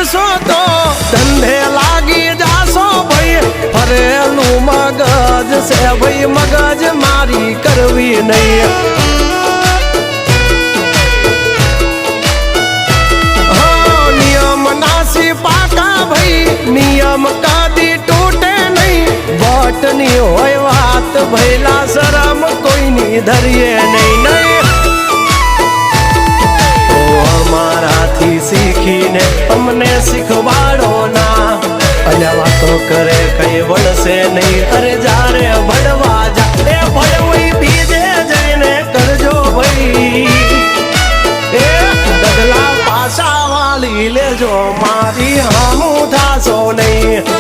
કરશો તો ધંધે લાગી જાશો ભાઈ ફરેલું મગજ છે ભાઈ મગજ મારી કરવી નહીં નિયમ નાસી પાકા ભાઈ નિયમ કદી તૂટે નહીં વટની હોય વાત ભૈલા શરમ કોઈની ધરીએ નહીં નહીં અમારાથી શીખીને અમને શીખવાડો ના અલ્યા વાતો કરે કઈ વળશે નહીં અરે જારે ભણવા જા એ ભણવી બીજે જઈને કરજો ભાઈ એ ડગલા પાછા વાળી લેજો મારી હામું થાશો નહીં